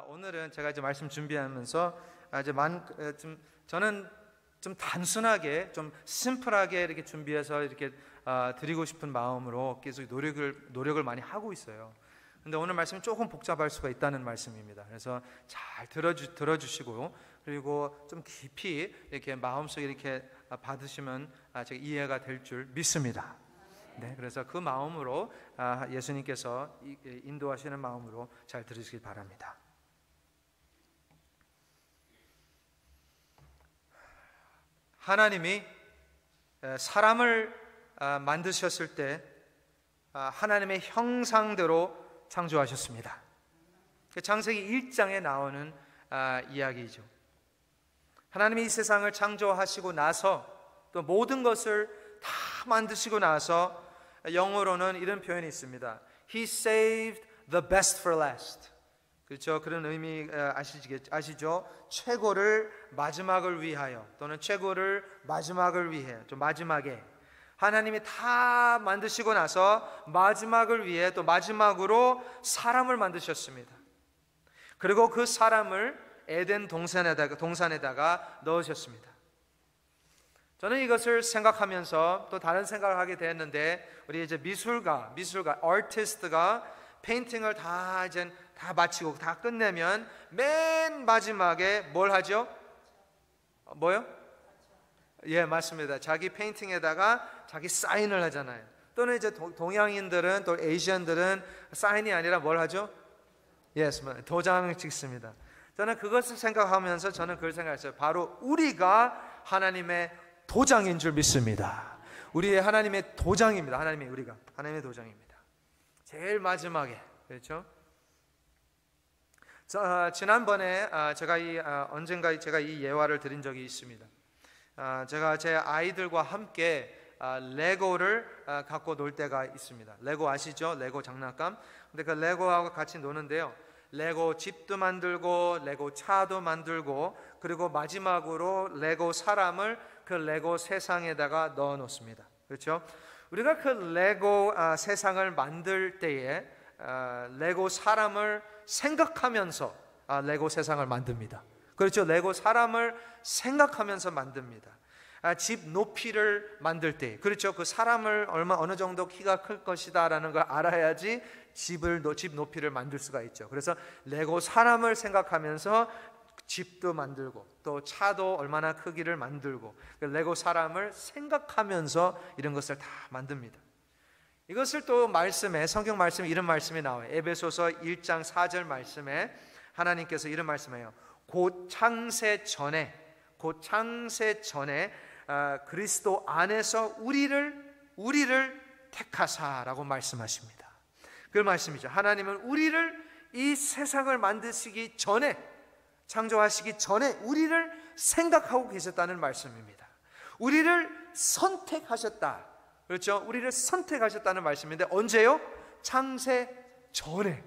오늘은 제가 이제 말씀 준비하면서 저는 좀 단순하게, 좀 심플하게 이렇게 준비해서 이렇게 드리고 싶은 마음으로 계속 노력을 많이 하고 있어요. 근데 오늘 말씀이 조금 복잡할 수가 있다는 말씀입니다. 그래서 잘 들어주시고, 그리고 좀 깊이 이렇게 마음속에 이렇게 받으시면 제가 이해가 될 줄 믿습니다. 네, 그래서 그 마음으로 예수님께서 인도하시는 마음으로 잘 들으시길 바랍니다. 하나님이 사람을 만드셨을 때 하나님의 형상대로 창조하셨습니다. 창세기 1장에 나오는 이야기이죠. 하나님이 이 세상을 창조하시고 나서 또 모든 것을 다 만드시고 나서 영어로는 이런 표현이 있습니다. He saved the best for last. 그렇죠? 그런 의미 아시죠? 최고를 마지막을 위하여, 또는 최고를 마지막을 위해, 좀 마지막에 하나님이 다 만드시고 나서 마지막을 위해 또 마지막으로 사람을 만드셨습니다. 그리고 그 사람을 에덴 동산에다가 넣으셨습니다. 저는 이것을 생각하면서 또 다른 생각을 하게 되었는데, 우리 이제 미술가, 아티스트가 페인팅을 다 마치고 다 끝내면 맨 마지막에 뭘 하죠? 뭐요? 예, 맞습니다. 자기 페인팅에다가 자기 사인을 하잖아요. 또는 이제 동양인들은, 또 에이시안들은 사인이 아니라 뭘 하죠? 예스, 도장을 찍습니다. 저는 그것을 생각하면서 저는 그걸 생각했어요. 바로 우리가 하나님의 도장인 줄 믿습니다. 우리의 하나님의 도장입니다. 우리가 하나님의 도장입니다. 제일 마지막에, 그렇죠? 지난번에 언젠가 제가 이 예화를 드린 적이 있습니다. 제가 제 아이들과 함께 레고를 갖고 놀 때가 있습니다. 레고 아시죠? 레고 장난감. 근데 그 레고하고 같이 노는데요, 레고 집도 만들고 레고 차도 만들고, 그리고 마지막으로 레고 사람을 그 레고 세상에다가 넣어 놓습니다. 그렇죠? 우리가 그 레고 세상을 만들 때에 레고 사람을 생각하면서 레고 세상을 만듭니다. 그렇죠? 레고 사람을 생각하면서 만듭니다. 집 높이를 만들 때, 그렇죠? 그 사람을 어느 정도 키가 클 것이다 라는 걸 알아야지 집 높이를 만들 수가 있죠. 그래서 레고 사람을 생각하면서 집도 만들고, 또 차도 얼마나 크기를 만들고, 레고 사람을 생각하면서 이런 것을 다 만듭니다. 이것을 또 성경 말씀에 이런 말씀이 나와요. 에베소서 1장 4절 말씀에 하나님께서 이런 말씀해요. 곧 창세 전에 그리스도 안에서 우리를 택하사라고 말씀하십니다. 그 말씀이죠. 하나님은 우리를 이 세상을 만드시기 전에, 창조하시기 전에 우리를 생각하고 계셨다는 말씀입니다. 우리를 선택하셨다. 그렇죠? 우리를 선택하셨다는 말씀인데, 언제요? 창세 전에,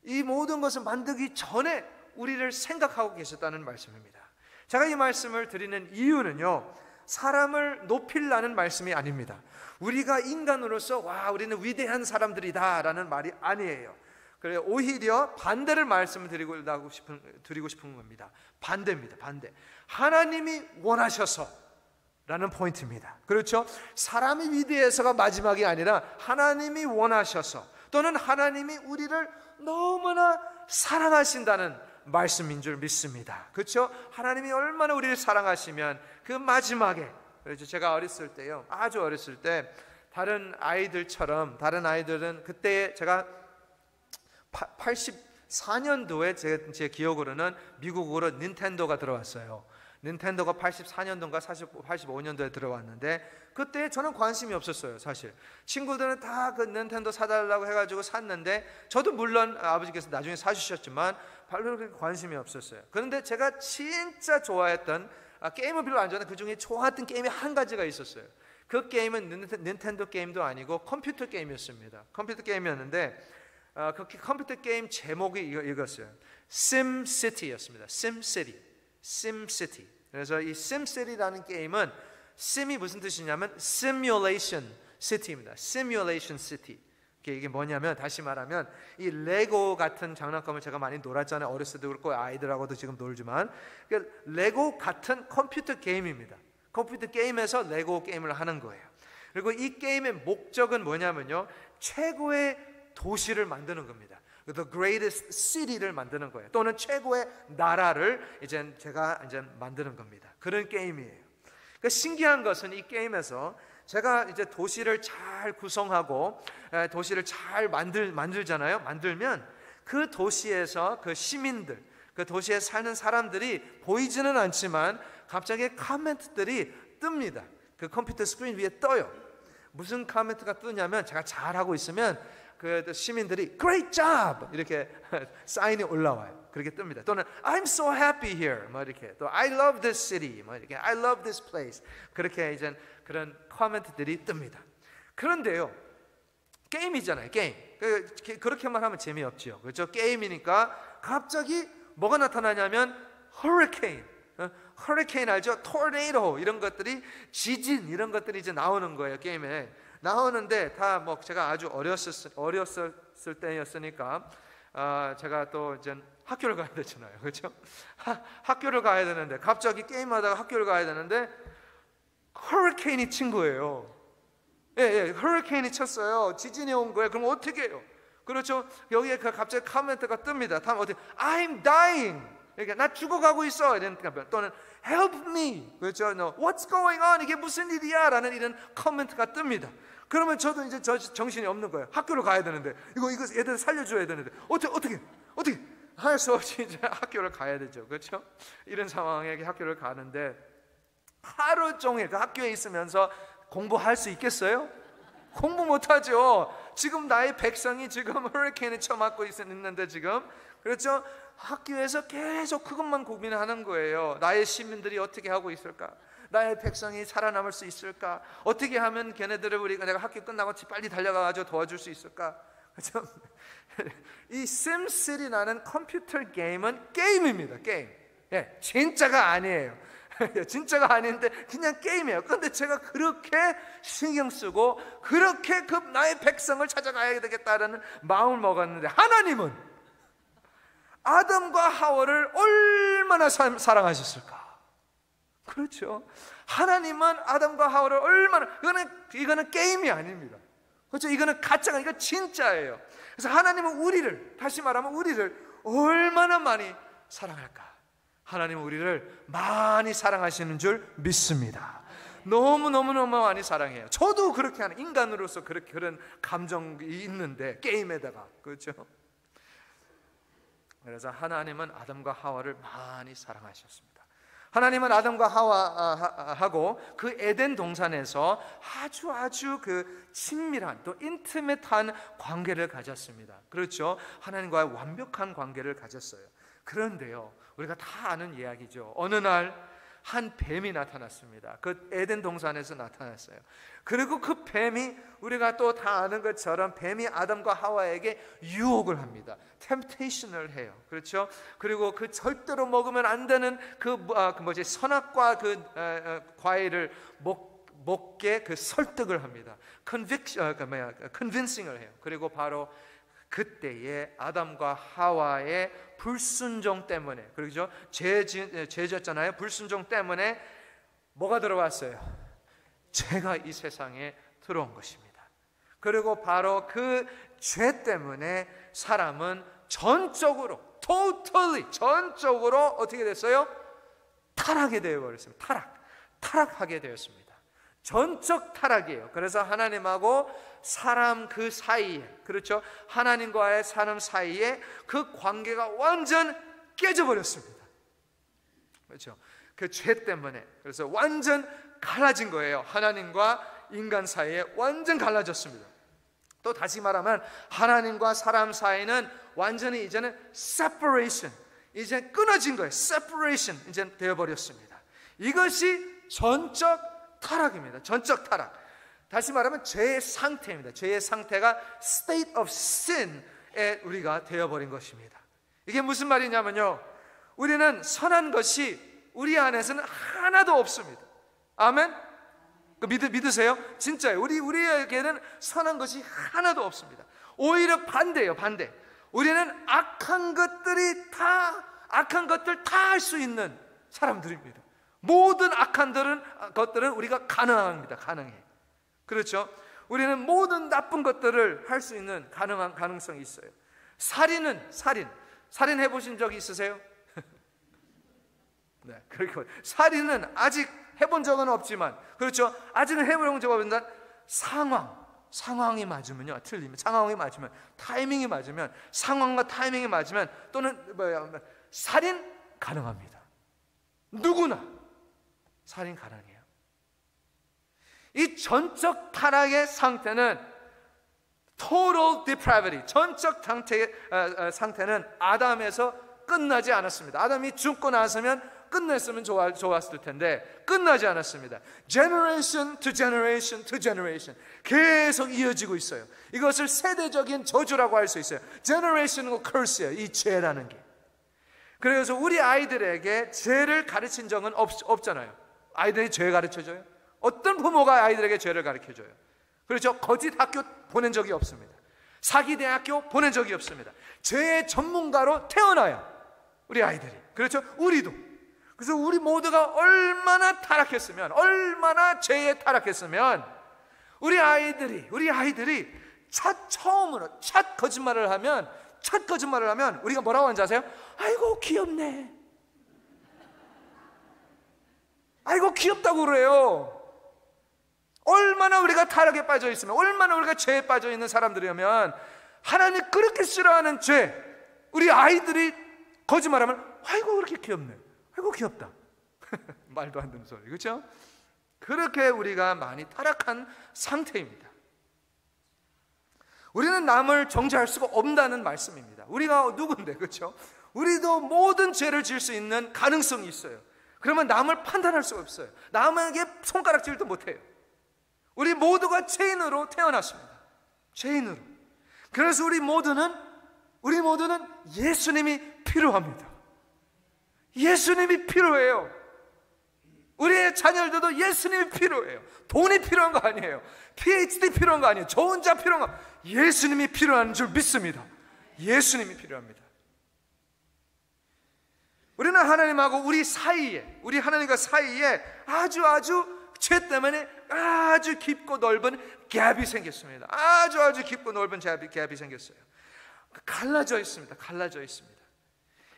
이 모든 것을 만들기 전에 우리를 생각하고 계셨다는 말씀입니다. 제가 이 말씀을 드리는 이유는요, 사람을 높이려는 말씀이 아닙니다. 우리가 인간으로서 우리는 위대한 사람들이다 라는 말이 아니에요. 그래서 오히려 반대를 말씀을 드리고 싶은 겁니다. 반대입니다. 반대. 하나님이 원하셔서 라는 포인트입니다. 그렇죠? 사람이 위대해서가 마지막이 아니라 하나님이 원하셔서, 또는 하나님이 우리를 너무나 사랑하신다는 말씀인 줄 믿습니다. 그렇죠? 하나님이 얼마나 우리를 사랑하시면 그 마지막에, 그렇죠? 제가 어렸을 때요, 아주 어렸을 때 다른 아이들은 그때 제가 84년도에 제 기억으로는 미국으로 닌텐도가 들어왔어요. 닌텐도가 84년도인가 85년도에 들어왔는데, 그때 저는 관심이 없었어요. 사실 친구들은 다 그 닌텐도 사달라고 해가지고 샀는데, 저도 물론 아버지께서 나중에 사주셨지만 별로 그렇게 관심이 없었어요. 그런데 제가 진짜 좋아했던, 게임을 별로 안 좋아하는데 그 중에 좋아했던 게임이 한 가지가 있었어요. 그 게임은 닌텐도 게임도 아니고 컴퓨터 게임이었습니다. 컴퓨터 게임이었는데 그 컴퓨터 게임 제목이 이거였어요. 심시티였습니다. 심시티. 그래서 이 심시티라는 게임은, 심이 무슨 뜻이냐면 시뮬레이션 시티입니다. 시뮬레이션 시티. 이게 뭐냐면, 다시 말하면 이 레고 같은 장난감을 제가 많이 놀았잖아요. 어렸을 때도 그렇고 아이들하고도 지금 놀지만, 레고 같은 컴퓨터 게임입니다. 컴퓨터 게임에서 레고 게임을 하는 거예요. 그리고 이 게임의 목적은 뭐냐면요, 최고의 도시를 만드는 겁니다. The greatest city를 만드는 거예요. 또는 최고의 나라를 제가 만드는 겁니다. 그런 게임이에요. 그러니까 신기한 것은 이 게임에서 제가 도시를 잘 구성하고 도시를 잘 만들잖아요. 만들면 그 도시에서 그 시민들, 그 도시에 사는 사람들이 보이지는 않지만 갑자기 코멘트들이 뜹니다. 그 컴퓨터 스크린 위에 떠요. 무슨 코멘트가 뜨냐면, 제가 잘하고 있으면 그 시민들이 Great job! 이렇게 사인이 올라와요. 그렇게 뜹니다. 또는 I'm so happy here. 뭐 이렇게. 또 I love this city. 뭐 이렇게. I love this place. 그렇게 이제 그런 코멘트들이 뜹니다. 그런데요, 게임이잖아요. 게임. 그렇게만 하면 재미없지요. 그렇죠? 게임이니까 갑자기 뭐가 나타나냐면 허리케인. 허리케인 알죠? 토네이도 이런 것들이, 지진 이런 것들이 이제 나오는 거예요. 게임에 나오는데, 다 뭐 제가 아주 어렸을 때였으니까 제가 또 이제 학교를 가야 되잖아요. 그렇죠? 학교를 가야 되는데, 갑자기 게임하다가 학교를 가야 되는데 허리케인이 친 거예요. 허리케인이 쳤어요. 지진이 온 거예요. 그럼 어떻게 해요? 그렇죠? 여기에 갑자기 코멘트가 뜹니다. 다음 어떻게? I'm dying. 그러니까 나 죽어가고 있어. 또는 help me. 그렇죠? No, what's going on? 이게 무슨 일이야? 라는 이런 코멘트가 뜹니다. 그러면 저도 이제 정신이 없는 거예요. 학교를 가야 되는데, 이거 애들 살려줘야 되는데 어떻게 할 수 없이 이제 학교를 가야 되죠. 그렇죠? 이런 상황에 학교를 가는데, 하루 종일 그 학교에 있으면서 공부할 수 있겠어요? 공부 못하죠. 지금 나의 백성이 지금 허리케인에 처맞고 있는데, 지금, 그렇죠? 학교에서 계속 그것만 고민하는 거예요. 나의 시민들이 어떻게 하고 있을까? 나의 백성이 살아남을 수 있을까? 어떻게 하면 걔네들을 내가 학교 끝나고 빨리 달려가가지고 도와줄 수 있을까? 그렇죠? 이 심시티라는 컴퓨터 게임은 게임입니다. 게임. 진짜가 아니에요. 진짜가 아닌데 그냥 게임이에요. 그런데 제가 그렇게 신경 쓰고 그렇게 나의 백성을 찾아가야 되겠다라는 마음을 먹었는데, 하나님은 아담과 하와를 얼마나 사랑하셨을까? 그렇죠? 하나님은 아담과 하와를 얼마나, 이거는 게임이 아닙니다. 그렇죠? 이거는 가짜가, 이거 진짜예요. 그래서 하나님은 우리를, 다시 말하면 우리를 얼마나 많이 사랑할까? 하나님은 우리를 많이 사랑하시는 줄 믿습니다. 너무너무 많이 사랑해요. 저도 그렇게 하는 인간으로서 그런 감정이 있는데, 게임에다가. 그렇죠? 그래서 하나님은 아담과 하와를 많이 사랑하셨습니다. 하나님은 아담과 하와하고 그 에덴 동산에서 아주 그 친밀한, 또 인티메트한 관계를 가졌습니다. 그렇죠? 하나님과의 완벽한 관계를 가졌어요. 그런데요, 우리가 다 아는 이야기죠. 어느 날 한 뱀이 나타났습니다. 그 에덴 동산에서 나타났어요. 그리고 그 뱀이, 우리가 또 다 아는 것처럼 뱀이 아담과 하와에게 유혹을 합니다. 템테이션을 해요. 그렇죠? 그리고 그 절대로 먹으면 안 되는 선악과 과일을 먹게 설득을 합니다. 컨빈싱을 해요. 그리고 바로 그때에 아담과 하와의 불순종 때문에, 그렇죠? 죄졌잖아요. 불순종 때문에 뭐가 들어왔어요? 죄가 이 세상에 들어온 것입니다. 그리고 바로 그 죄 때문에 사람은 전적으로 어떻게 됐어요? 타락이 되어버렸습니다. 타락하게 되었습니다. 전적 타락이에요. 그래서 하나님하고 사람 그 사이에, 그렇죠? 하나님과의 사람 사이에 그 관계가 완전 깨져버렸습니다. 그렇죠? 그 죄 때문에. 그래서 완전 갈라진 거예요. 하나님과 인간 사이에 완전 갈라졌습니다. 또 다시 말하면 하나님과 사람 사이는 완전히 이제는 separation, 이제 끊어진 거예요. separation 이제 되어버렸습니다. 이것이 전적 타락입니다. 전적 타락. 다시 말하면 죄의 상태입니다. 죄의 상태가 state of sin에 우리가 되어버린 것입니다. 이게 무슨 말이냐면요, 우리는 선한 것이 우리 안에서는 하나도 없습니다. 아멘? 믿으세요? 진짜예요. 우리에게는 선한 것이 하나도 없습니다. 오히려 반대예요. 반대. 우리는 악한 것들 다 할 수 있는 사람들입니다. 모든 악한 것들은 우리가 가능합니다. 가능해. 그렇죠? 우리는 모든 나쁜 것들을 할 수 있는 가능성이 있어요. 살인 해보신 적이 있으세요? 네, 그리고 살인은 아직 해본 적은 없지만, 그렇죠? 아직은 해본 적은 없는데 상황이 맞으면요, 틀리면, 상황이 맞으면, 타이밍이 맞으면, 상황과 타이밍이 맞으면, 또는 살인 가능합니다. 누구나 살인 가능해요. 이 전적 타락의 상태는 total depravity, 전적 상태는 아담에서 끝나지 않았습니다. 아담이 죽고 나서면 끝냈으면 좋았을 텐데 끝나지 않았습니다. Generation to generation to generation 계속 이어지고 있어요. 이것을 세대적인 저주라고 할 수 있어요. Generational curse예요, 이 죄라는 게. 그래서 우리 아이들에게 죄를 가르친 적은 없잖아요. 아이들이 죄 가르쳐줘요? 어떤 부모가 아이들에게 죄를 가르쳐줘요? 그렇죠? 거짓 학교 보낸 적이 없습니다. 사기 대학교 보낸 적이 없습니다. 죄의 전문가로 태어나요, 우리 아이들이. 그렇죠? 우리도. 그래서 우리 모두가 얼마나 타락했으면, 얼마나 죄에 타락했으면 우리 아이들이 처음으로 첫 거짓말을 하면 우리가 뭐라고 하는지 아세요? 아이고 귀엽네. 아이고 귀엽다고 그래요. 얼마나 우리가 타락에 빠져 있으면, 얼마나 우리가 죄에 빠져 있는 사람들이라면, 하나님 그렇게 싫어하는 죄, 우리 아이들이 거짓말하면 아이고 그렇게 귀엽네, 아이고 귀엽다. 말도 안 되는 소리, 그렇죠? 그렇게 우리가 많이 타락한 상태입니다. 우리는 남을 정죄할 수가 없다는 말씀입니다. 우리가 누군데, 그렇죠? 우리도 모든 죄를 지을 수 있는 가능성이 있어요. 그러면 남을 판단할 수가 없어요. 남에게 손가락질도 못해요. 우리 모두가 죄인으로 태어났습니다. 죄인으로. 그래서 우리 모두는 예수님이 필요합니다. 예수님이 필요해요. 우리의 자녀들도 예수님이 필요해요. 돈이 필요한 거 아니에요. PhD 필요한 거 아니에요. 좋은 자 필요한 거. 예수님이 필요한 줄 믿습니다. 예수님이 필요합니다. 우리는 하나님하고 우리 하나님과 사이에 아주 죄 때문에 아주 깊고 넓은 갭이 생겼습니다. 아주 깊고 넓은 갭이 생겼어요. 갈라져 있습니다.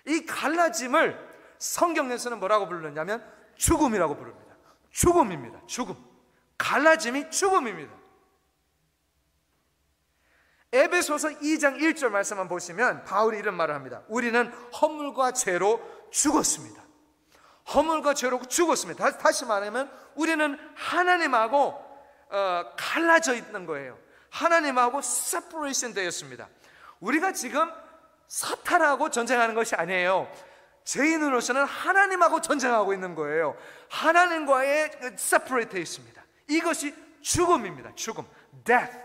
이 갈라짐을 성경에서는 뭐라고 부르느냐면 죽음이라고 부릅니다. 죽음입니다. 죽음. 갈라짐이 죽음입니다. 에베소서 2장 1절 말씀만 보시면 바울이 이런 말을 합니다. 우리는 허물과 죄로 죽었습니다. 허물과 죄로 죽었습니다. 다시 말하면 우리는 하나님하고 갈라져 있는 거예요. 하나님하고 separation 되었습니다. 우리가 지금 사탄하고 전쟁하는 것이 아니에요. 죄인으로서는 하나님하고 전쟁하고 있는 거예요. 하나님과의 separate 되어 있습니다. 이것이 죽음입니다. 죽음, death.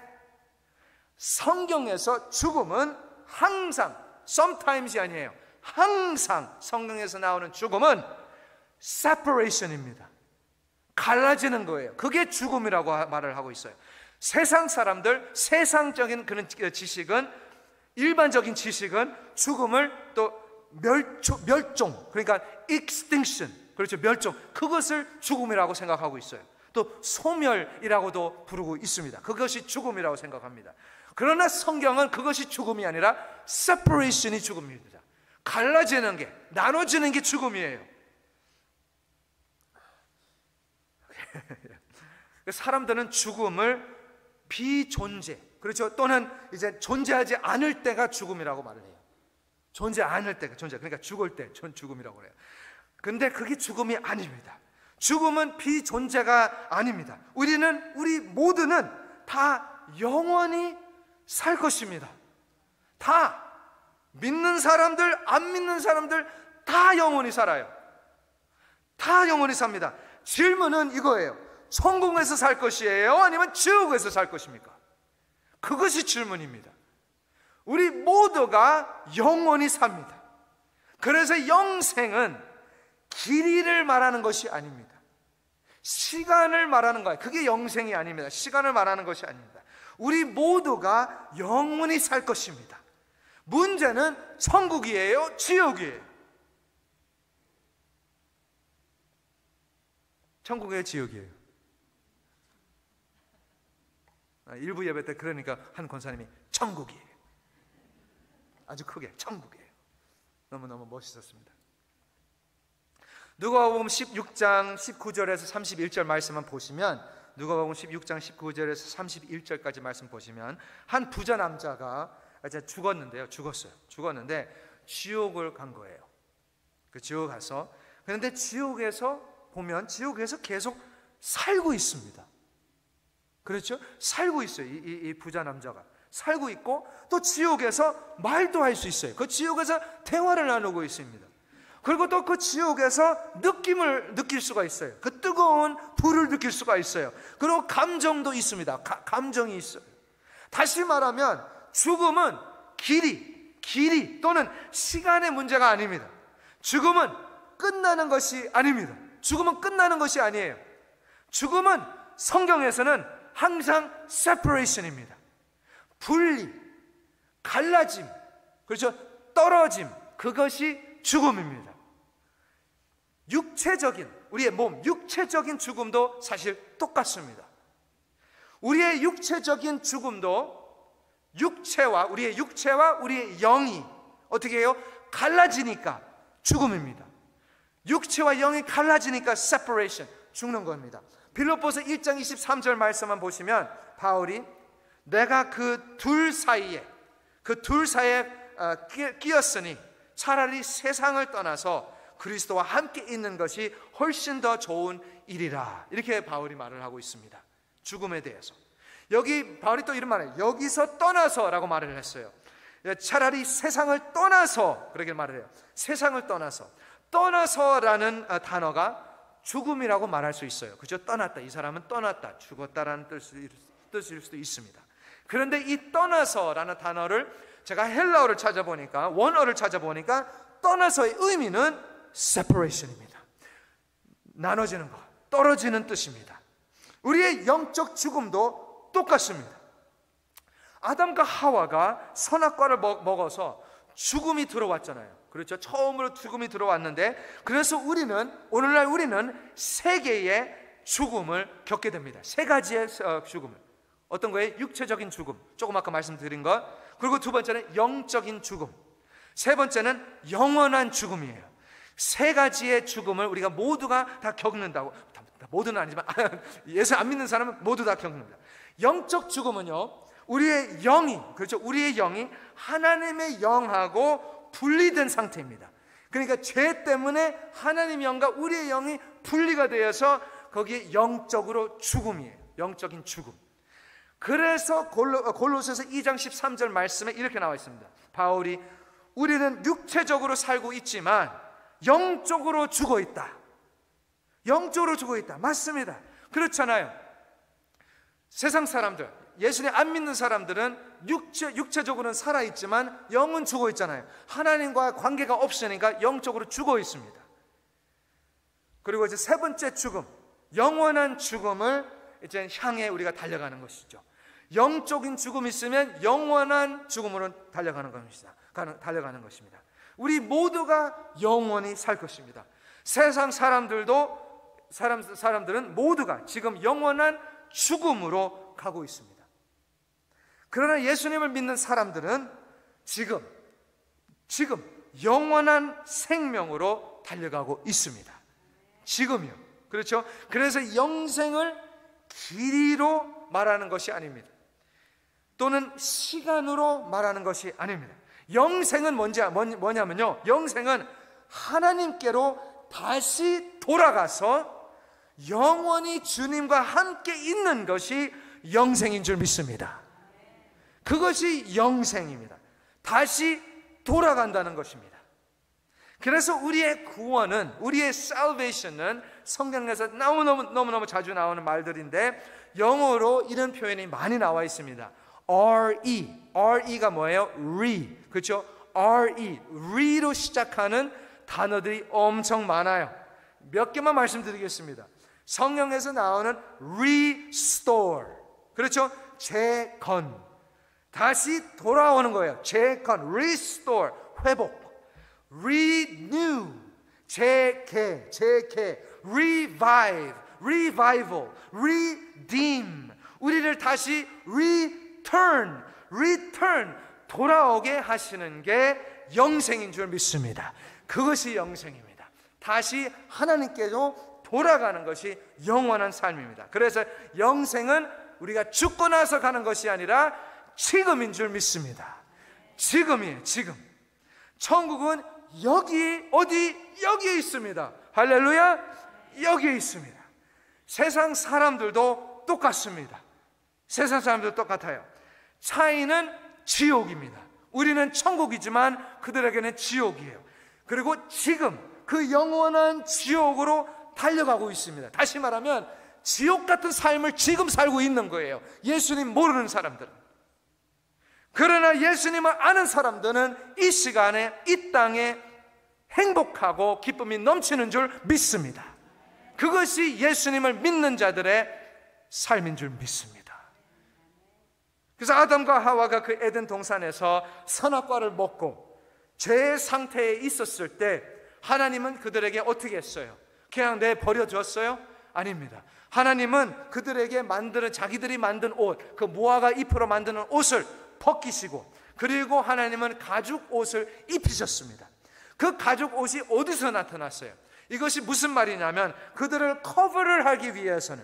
성경에서 죽음은 항상, sometimes이 아니에요. 항상 성경에서 나오는 죽음은 separation입니다. 갈라지는 거예요. 그게 죽음이라고 말을 하고 있어요. 세상 사람들, 세상적인 그런 지식은, 일반적인 지식은 죽음을 또 멸종, 그러니까 extinction, 그렇죠, 멸종, 그것을 죽음이라고 생각하고 있어요. 또 소멸이라고도 부르고 있습니다. 그것이 죽음이라고 생각합니다. 그러나 성경은 그것이 죽음이 아니라 separation이 죽음입니다. 갈라지는 게, 나눠지는 게 죽음이에요. 사람들은 죽음을 비존재, 그렇죠, 또는 이제 존재하지 않을 때가 죽음이라고 말을 해요. 존재 않을 때가 그러니까 죽을 때 죽음이라고 그래요. 근데 그게 죽음이 아닙니다. 죽음은 비존재가 아닙니다. 우리 모두는 다 영원히 살 것입니다. 다, 믿는 사람들, 안 믿는 사람들 다 영원히 살아요. 다 영원히 삽니다. 질문은 이거예요. 천국에서 살 것이에요? 아니면 지옥에서 살 것입니까? 그것이 질문입니다. 우리 모두가 영원히 삽니다. 그래서 영생은 길이를 말하는 것이 아닙니다. 시간을 말하는 거예요. 그게 영생이 아닙니다. 시간을 말하는 것이 아닙니다. 우리 모두가 영원히 살 것입니다. 문제는 천국이에요, 지옥이에요? 천국이에요, 지옥이에요? 일부 예배 때 그러니까 한 권사님이 천국이에요, 아주 크게 천국이에요. 너무너무 멋있었습니다. 누가복음 16장 19절에서 31절 말씀만 보시면, 누가복음 16장 19절에서 31절까지 말씀 보시면, 한 부자 남자가 이제 죽었는데 지옥을 간 거예요. 그 지옥 가서, 그런데 지옥에서 보면 지옥에서 계속 살고 있습니다. 그렇죠? 살고 있어요. 이 부자 남자가 살고 있고, 또 지옥에서 말도 할 수 있어요. 그 지옥에서 대화를 나누고 있습니다. 그리고 또 그 지옥에서 느낌을 느낄 수가 있어요. 그 뜨거운 불을 느낄 수가 있어요. 그리고 감정도 있습니다. 감정이 있어요. 다시 말하면 죽음은 길이 또는 시간의 문제가 아닙니다. 죽음은 끝나는 것이 아닙니다. 죽음은 끝나는 것이 아니에요. 죽음은 성경에서는 항상 separation입니다. 분리, 갈라짐, 그렇죠? 떨어짐, 그것이 죽음입니다. 육체적인, 우리의 몸, 육체적인 죽음도 사실 똑같습니다. 우리의 육체적인 죽음도 우리의 육체와 우리의 영이 어떻게 해요? 갈라지니까 죽음입니다. 육체와 영이 갈라지니까 separation, 죽는 겁니다. 빌립보서 1장 23절 말씀만 보시면, 바울이 내가 그 둘 사이에 끼었으니 차라리 세상을 떠나서 그리스도와 함께 있는 것이 훨씬 더 좋은 일이라, 이렇게 바울이 말을 하고 있습니다. 죽음에 대해서. 여기 바울이 또 이런 말을 해요. 여기서 떠나서라고 말을 했어요. 차라리 세상을 떠나서, 그렇게 말을 해요. 세상을 떠나서라는 단어가 죽음이라고 말할 수 있어요. 그죠? 떠났다, 이 사람은 떠났다, 죽었다라는 뜻일 수도 있습니다. 그런데 이 떠나서라는 단어를 제가 헬라어를 찾아보니까, 원어를 찾아보니까 떠나서의 의미는 separation입니다. 나눠지는 것, 떨어지는 뜻입니다. 우리의 영적 죽음도 똑같습니다. 아담과 하와가 선악과를 먹어서 죽음이 들어왔잖아요. 그렇죠? 처음으로 죽음이 들어왔는데, 그래서 오늘날 우리는 세 개의 죽음을 겪게 됩니다. 세 가지의 죽음을. 어떤 거예요? 육체적인 죽음, 조금 아까 말씀드린 것. 그리고 두 번째는 영적인 죽음, 세 번째는 영원한 죽음이에요. 세 가지의 죽음을 우리가 모두가 다 겪는다고. 모두는 아니지만 예수 안 믿는 사람은 모두 다 겪는다. 영적 죽음은요, 우리의 영이, 그렇죠? 우리의 영이 하나님의 영하고 분리된 상태입니다. 그러니까 죄 때문에 하나님의 영과 우리의 영이 분리가 되어서 거기에 영적으로 죽음이에요. 영적인 죽음. 그래서 골로새서 2장 13절 말씀에 이렇게 나와 있습니다. 바울이 우리는 육체적으로 살고 있지만 영적으로 죽어 있다. 영적으로 죽어 있다. 맞습니다. 그렇잖아요. 세상 사람들, 예수님 안 믿는 사람들은 육체적으로는 살아있지만 영은 죽어 있잖아요. 하나님과 관계가 없으니까 영적으로 죽어 있습니다. 그리고 이제 세 번째 죽음, 영원한 죽음을 이제 향해 우리가 달려가는 것이죠. 영적인 죽음이 있으면 영원한 죽음으로 달려가는 것입니다. 우리 모두가 영원히 살 것입니다. 세상 사람들은 모두가 지금 영원한 죽음으로 가고 있습니다. 그러나 예수님을 믿는 사람들은 지금 영원한 생명으로 달려가고 있습니다. 지금이요. 그렇죠? 그래서 영생을 길이로 말하는 것이 아닙니다. 또는 시간으로 말하는 것이 아닙니다. 영생은 뭐냐면요, 영생은 하나님께로 다시 돌아가서 영원히 주님과 함께 있는 것이 영생인 줄 믿습니다. 그것이 영생입니다. 다시 돌아간다는 것입니다. 그래서 우리의 구원은, 우리의 salvation은 성경에서 너무너무 자주 나오는 말들인데, 영어로 이런 표현이 많이 나와 있습니다. RE가 뭐예요? 그렇죠? Re로 시작하는 단어들이 엄청 많아요. 몇 개만 말씀드리겠습니다. 성경에서 나오는 restore, 그렇죠? 재건, 다시 돌아오는 거예요. 재건, restore, 회복. renew, 재개, revive, revival, redeem, 우리를 다시 return, 돌아오게 하시는 게 영생인 줄 믿습니다. 그것이 영생입니다. 다시 하나님께로 돌아가는 것이 영원한 삶입니다. 그래서 영생은 우리가 죽고 나서 가는 것이 아니라 지금인 줄 믿습니다. 지금이에요. 지금. 천국은 여기, 어디? 여기에 있습니다. 할렐루야. 여기에 있습니다. 세상 사람들도 똑같습니다. 세상 사람들도 똑같아요. 차이는 지옥입니다. 우리는 천국이지만 그들에게는 지옥이에요. 그리고 지금 그 영원한 지옥으로 달려가고 있습니다. 다시 말하면 지옥 같은 삶을 지금 살고 있는 거예요. 예수님 모르는 사람들은. 그러나 예수님을 아는 사람들은 이 시간에 이 땅에 행복하고 기쁨이 넘치는 줄 믿습니다. 그것이 예수님을 믿는 자들의 삶인 줄 믿습니다. 그래서 아담과 하와가 그 에덴 동산에서 선악과를 먹고 죄의 상태에 있었을 때 하나님은 그들에게 어떻게 했어요? 그냥 내버려 뒀어요? 아닙니다. 하나님은 그들에게 만드는, 자기들이 만든 옷, 그 무화과 잎으로 만드는 옷을 벗기시고, 그리고 하나님은 가죽 옷을 입히셨습니다. 그 가죽 옷이 어디서 나타났어요? 이것이 무슨 말이냐면 그들을 커버를 하기 위해서는,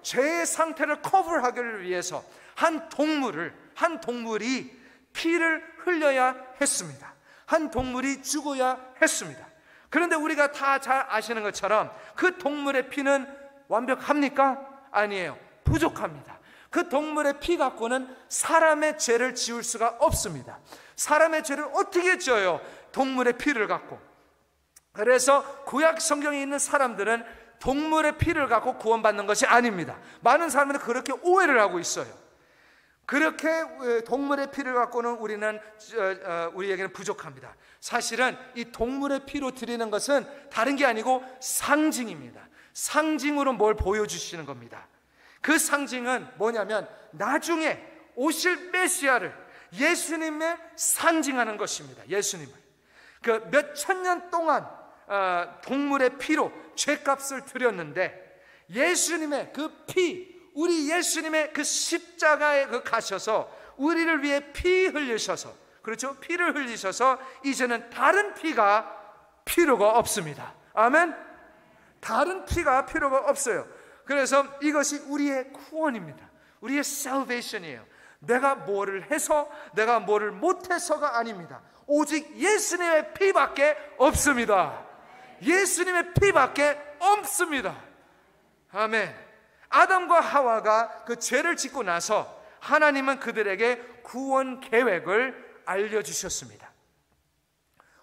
죄의 상태를 커버하기를 위해서 한 동물이 피를 흘려야 했습니다. 한 동물이 죽어야 했습니다. 그런데 우리가 다 잘 아시는 것처럼 그 동물의 피는 완벽합니까? 아니에요. 부족합니다. 그 동물의 피 갖고는 사람의 죄를 지울 수가 없습니다. 사람의 죄를 어떻게 지어요? 동물의 피를 갖고. 그래서 구약 성경에 있는 사람들은 동물의 피를 갖고 구원받는 것이 아닙니다. 많은 사람들은 그렇게 오해를 하고 있어요. 그렇게 동물의 피를 갖고는 우리에게는 부족합니다. 사실은 이 동물의 피로 드리는 것은 다른 게 아니고 상징입니다. 상징으로 뭘 보여주시는 겁니다. 그 상징은 뭐냐면 나중에 오실 메시아를, 예수님의 상징하는 것입니다. 예수님을. 그 몇천 년 동안 동물의 피로 죄값을 드렸는데 예수님의 그 피, 우리 예수님의 그 십자가에 가셔서 우리를 위해 피 흘리셔서, 그렇죠? 피를 흘리셔서 이제는 다른 피가 필요가 없습니다. 아멘? 다른 피가 필요가 없어요. 그래서 이것이 우리의 구원입니다. 우리의 salvation이에요. 내가 뭐를 해서, 내가 뭐를 못해서가 아닙니다. 오직 예수님의 피밖에 없습니다. 예수님의 피밖에 없습니다. 아멘. 아담과 하와가 그 죄를 짓고 나서 하나님은 그들에게 구원 계획을 알려주셨습니다.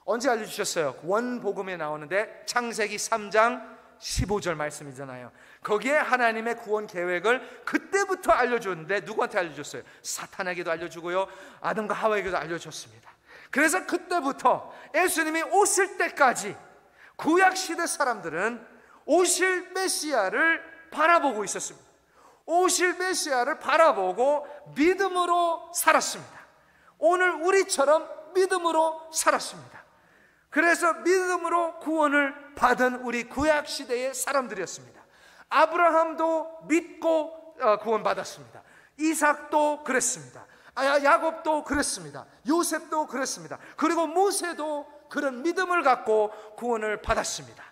언제 알려주셨어요? 원복음에 나오는데 창세기 3장 15절 말씀이잖아요. 거기에 하나님의 구원 계획을 그때부터 알려줬는데 누구한테 알려줬어요? 사탄에게도 알려주고요, 아담과 하와에게도 알려줬습니다. 그래서 그때부터 예수님이 오실 때까지 구약시대 사람들은 오실 메시아를 바라보고 있었습니다. 오실 메시아를 바라보고 믿음으로 살았습니다. 오늘 우리처럼 믿음으로 살았습니다. 그래서 믿음으로 구원을 받은 우리 구약시대의 사람들이었습니다. 아브라함도 믿고 구원받았습니다. 이삭도 그랬습니다. 야곱도 그랬습니다. 요셉도 그랬습니다. 그리고 모세도 그런 믿음을 갖고 구원을 받았습니다.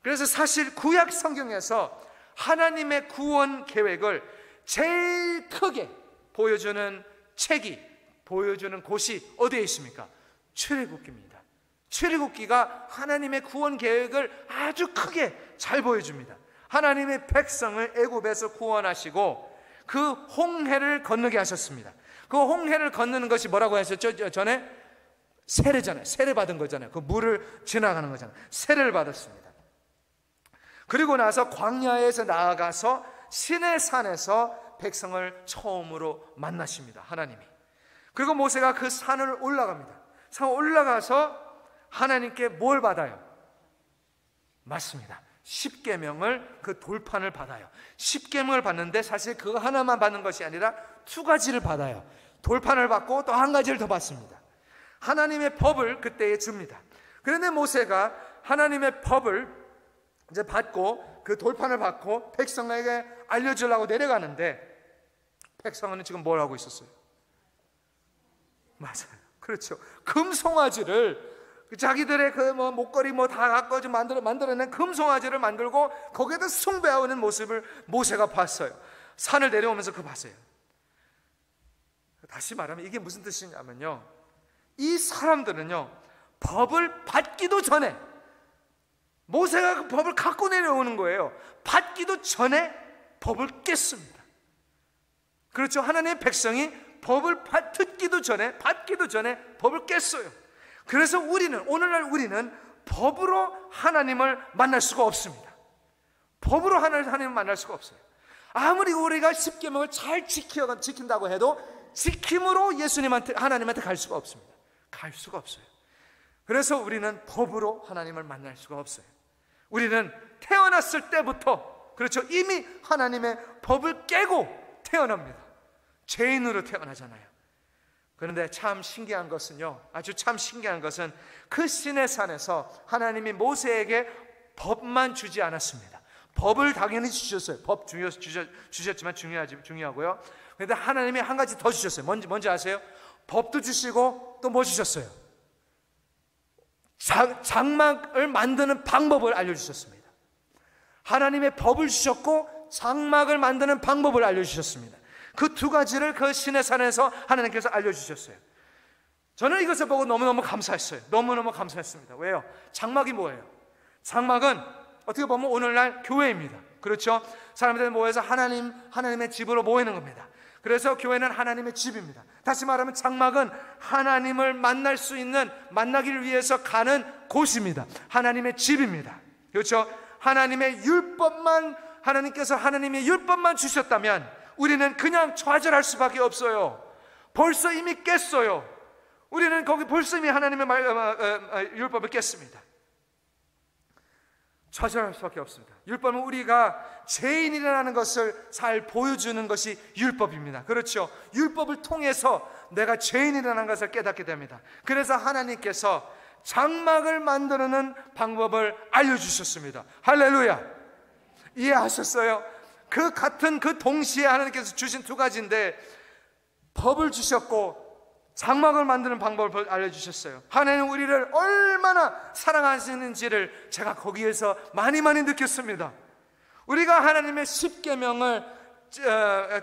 그래서 사실 구약 성경에서 하나님의 구원 계획을 제일 크게 보여주는 책이, 보여주는 곳이 어디에 있습니까? 출애굽기입니다. 출애굽기가 하나님의 구원 계획을 아주 크게 잘 보여줍니다. 하나님의 백성을 애굽에서 구원하시고 그 홍해를 건너게 하셨습니다. 그 홍해를 건너는 것이 뭐라고 하셨죠? 전에 세례잖아요. 세례 받은 거잖아요. 그 물을 지나가는 거잖아요. 세례를 받았습니다. 그리고 나서 광야에서 나아가서 시내산에서 백성을 처음으로 만나십니다. 하나님이. 그리고 모세가 그 산을 올라갑니다. 산 올라가서 하나님께 뭘 받아요? 맞습니다. 십계명을 그 돌판을 받아요. 십계명을 받는데 사실 그거 하나만 받는 것이 아니라 두 가지를 받아요. 돌판을 받고 또 한 가지를 더 받습니다. 하나님의 법을 그때에 줍니다. 그런데 모세가 하나님의 법을 이제 받고 그 돌판을 받고 백성에게 알려주려고 내려가는데 백성은 지금 뭘 하고 있었어요? 맞아요. 그렇죠. 금송아지를 자기들의 그 목걸이 다 갖고 좀 만들어낸 금송아지를 만들고 거기에다 숭배하는 모습을 모세가 봤어요. 산을 내려오면서 그거 봤어요. 다시 말하면 이게 무슨 뜻이냐면요, 이 사람들은요 법을 받기도 전에, 모세가 그 법을 갖고 내려오는 거예요. 받기도 전에 법을 깼습니다. 그렇죠. 하나님의 백성이 법을 듣기도 전에, 받기도 전에 법을 깼어요. 그래서 오늘날 우리는 법으로 하나님을 만날 수가 없습니다. 법으로 하나님을 만날 수가 없어요. 아무리 우리가 십계명을 잘 지킨다고 해도 지킴으로 하나님한테 갈 수가 없습니다. 갈 수가 없어요. 그래서 우리는 법으로 하나님을 만날 수가 없어요. 우리는 태어났을 때부터, 그렇죠, 이미 하나님의 법을 깨고 태어납니다. 죄인으로 태어나잖아요. 그런데 참 신기한 것은요, 아주 참 신기한 것은 그 시내산에서 하나님이 모세에게 법만 주지 않았습니다. 법을 당연히 주셨어요. 법 주셨지만 중요하고요. 그런데 하나님이 한 가지 더 주셨어요. 뭔지 아세요? 법도 주시고 또 뭐 주셨어요? 장막을 만드는 방법을 알려주셨습니다. 하나님의 법을 주셨고 장막을 만드는 방법을 알려주셨습니다. 그 두 가지를 그 시내산에서 하나님께서 알려주셨어요. 저는 이것을 보고 너무너무 감사했어요. 너무너무 감사했습니다. 왜요? 장막이 뭐예요? 장막은 어떻게 보면 오늘날 교회입니다. 그렇죠? 사람들이 모여서 하나님의 집으로 모이는 겁니다. 그래서 교회는 하나님의 집입니다. 다시 말하면 장막은 하나님을 만나기를 위해서 가는 곳입니다. 하나님의 집입니다. 그렇죠? 하나님께서 하나님의 율법만 주셨다면 우리는 그냥 좌절할 수밖에 없어요. 벌써 이미 깼어요. 우리는 거기 벌써 이미 하나님의 율법을 깼습니다. 좌절할 수밖에 없습니다. 율법은 우리가 죄인이라는 것을 잘 보여주는 것이 율법입니다. 그렇죠? 율법을 통해서 내가 죄인이라는 것을 깨닫게 됩니다. 그래서 하나님께서 장막을 만드는 방법을 알려주셨습니다. 할렐루야! 이해하셨어요? 그 동시에 하나님께서 주신 두 가지인데, 법을 주셨고 장막을 만드는 방법을 알려주셨어요. 하나님은 우리를 얼마나 사랑하시는지를 제가 거기에서 많이 느꼈습니다. 우리가 하나님의 십계명을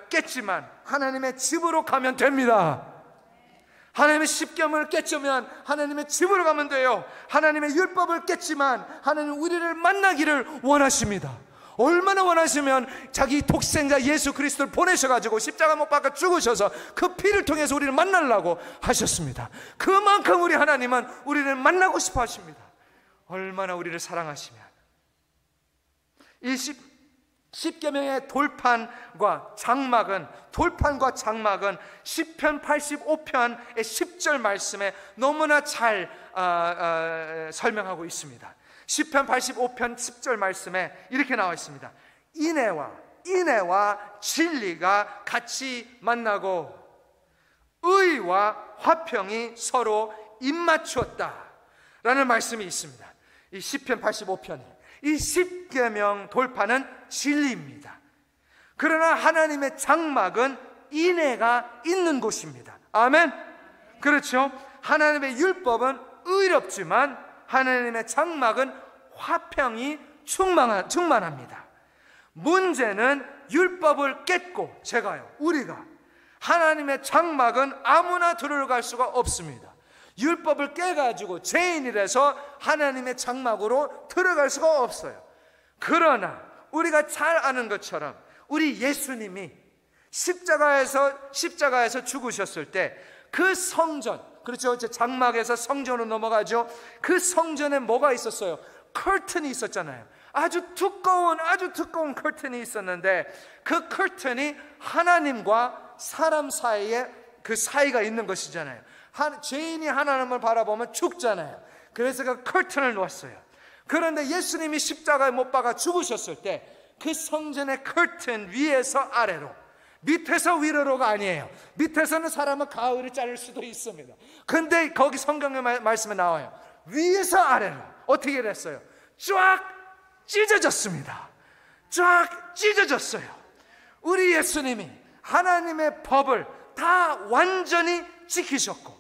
깼지만 하나님의 집으로 가면 됩니다. 하나님의 십계명을 깼지만 하나님의 집으로 가면 돼요. 하나님의 율법을 깼지만 하나님은 우리를 만나기를 원하십니다. 얼마나 원하시면 자기 독생자 예수 그리스도를 보내셔가지고 십자가 못 박아 죽으셔서 그 피를 통해서 우리를 만나려고 하셨습니다. 그만큼 우리 하나님은 우리를 만나고 싶어 하십니다. 얼마나 우리를 사랑하시면. 이 십계명의 돌판과 장막은 시편 85편의 10절 말씀에 너무나 잘 설명하고 있습니다. 시편 85편 10절 말씀에 이렇게 나와 있습니다. 인애와 진리가 같이 만나고 의와 화평이 서로 입맞추었다 라는 말씀이 있습니다. 이 시편 85편에 이 십계명 돌판은 진리입니다. 그러나 하나님의 장막은 인애가 있는 곳입니다. 아멘. 그렇죠? 하나님의 율법은 의롭지만 하나님의 장막은 화평이 충만합니다. 문제는 율법을 깼고 우리가 하나님의 장막은 아무나 들어갈 수가 없습니다. 율법을 깨가지고 죄인이라서 하나님의 장막으로 들어갈 수가 없어요. 그러나 우리가 잘 아는 것처럼 우리 예수님이 십자가에서 죽으셨을 때 그 성전, 그렇죠? 이제 장막에서 성전으로 넘어가죠. 그 성전에 뭐가 있었어요? 커튼이 있었잖아요. 아주 두꺼운 커튼이 있었는데 그 커튼이 하나님과 사람 사이에 그 사이가 있는 것이잖아요. 죄인이 하나님을 바라보면 죽잖아요. 그래서 그 커튼을 놓았어요. 그런데 예수님이 십자가에 못 박아 죽으셨을 때 그 성전의 커튼 위에서 아래로, 밑에서 위로가 아니에요. 밑에서는 사람은 가위를 자를 수도 있습니다. 근데 거기 성경의 말씀에 나와요. 위에서 아래로 어떻게 됐어요? 쫙 찢어졌습니다. 쫙 찢어졌어요. 우리 예수님이 하나님의 법을 다 완전히 지키셨고,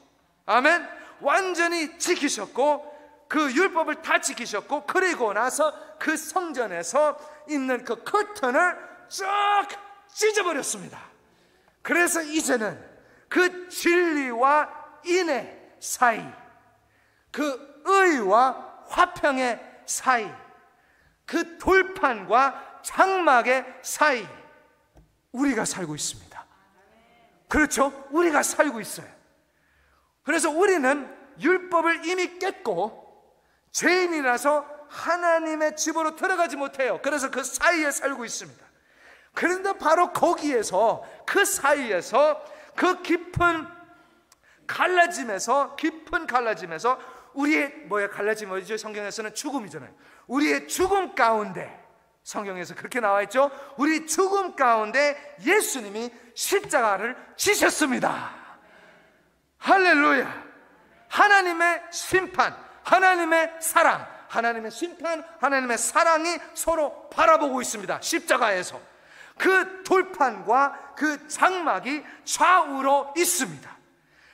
아멘, 완전히 지키셨고, 그 율법을 다 지키셨고, 그리고 나서 그 성전에서 있는 그 커튼을 쫙 찢어버렸습니다. 그래서 이제는 그 진리와 인의 사이, 그 의와 화평의 사이, 그 돌판과 장막의 사이, 우리가 살고 있습니다. 그렇죠? 우리가 살고 있어요. 그래서 우리는 율법을 이미 깼고 죄인이라서 하나님의 집으로 들어가지 못해요. 그래서 그 사이에 살고 있습니다. 그런데 바로 거기에서, 그 사이에서, 그 깊은 갈라짐에서 우리의 갈라짐 어디죠? 성경에서는 죽음이잖아요. 우리의 죽음 가운데, 성경에서 그렇게 나와 있죠. 우리 죽음 가운데 예수님이 십자가를 지셨습니다. 할렐루야. 하나님의 심판, 하나님의 사랑, 하나님의 심판, 하나님의 사랑이 서로 바라보고 있습니다. 십자가에서 그 돌판과 그 장막이 좌우로 있습니다.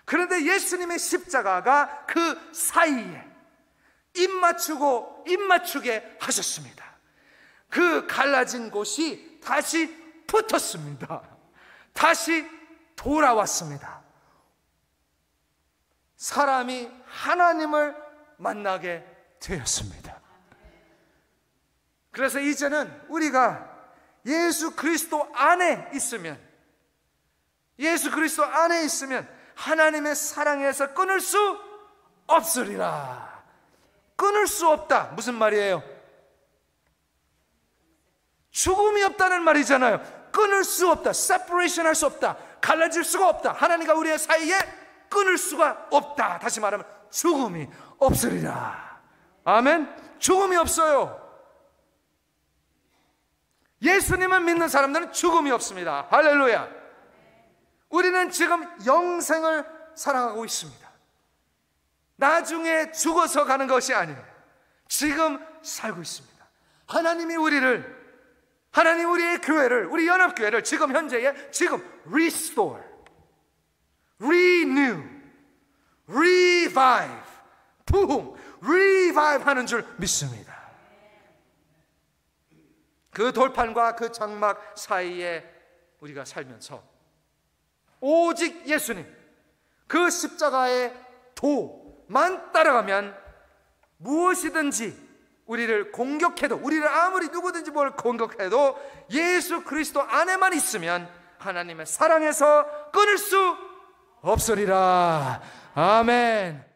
그런데 예수님의 십자가가 그 사이에 입 맞추게 하셨습니다. 그 갈라진 곳이 다시 붙었습니다. 다시 돌아왔습니다. 사람이 하나님을 만나게 되었습니다. 그래서 이제는 우리가 예수 그리스도 안에 있으면, 하나님의 사랑에서 끊을 수 없으리라. 끊을 수 없다. 무슨 말이에요? 죽음이 없다는 말이잖아요. 끊을 수 없다. separation 할 수 없다. 갈라질 수가 없다. 하나님과 우리의 사이에 끊을 수가 없다. 다시 말하면 죽음이 없으리라. 아멘. 죽음이 없어요. 예수님을 믿는 사람들은 죽음이 없습니다. 할렐루야. 우리는 지금 영생을 살아가고 있습니다. 나중에 죽어서 가는 것이 아니에요. 지금 살고 있습니다. 하나님 우리의 교회를, 우리 연합교회를 지금 현재에 restore, renew, revive, 부흥, revive 하는 줄 믿습니다. 그 돌판과 그 장막 사이에 우리가 살면서 오직 예수님, 그 십자가의 도만 따라가면 무엇이든지 우리를 공격해도, 우리를 아무리 누구든지 뭘 공격해도 예수 그리스도 안에만 있으면 하나님의 사랑에서 끊을 수 없으리라. 아멘.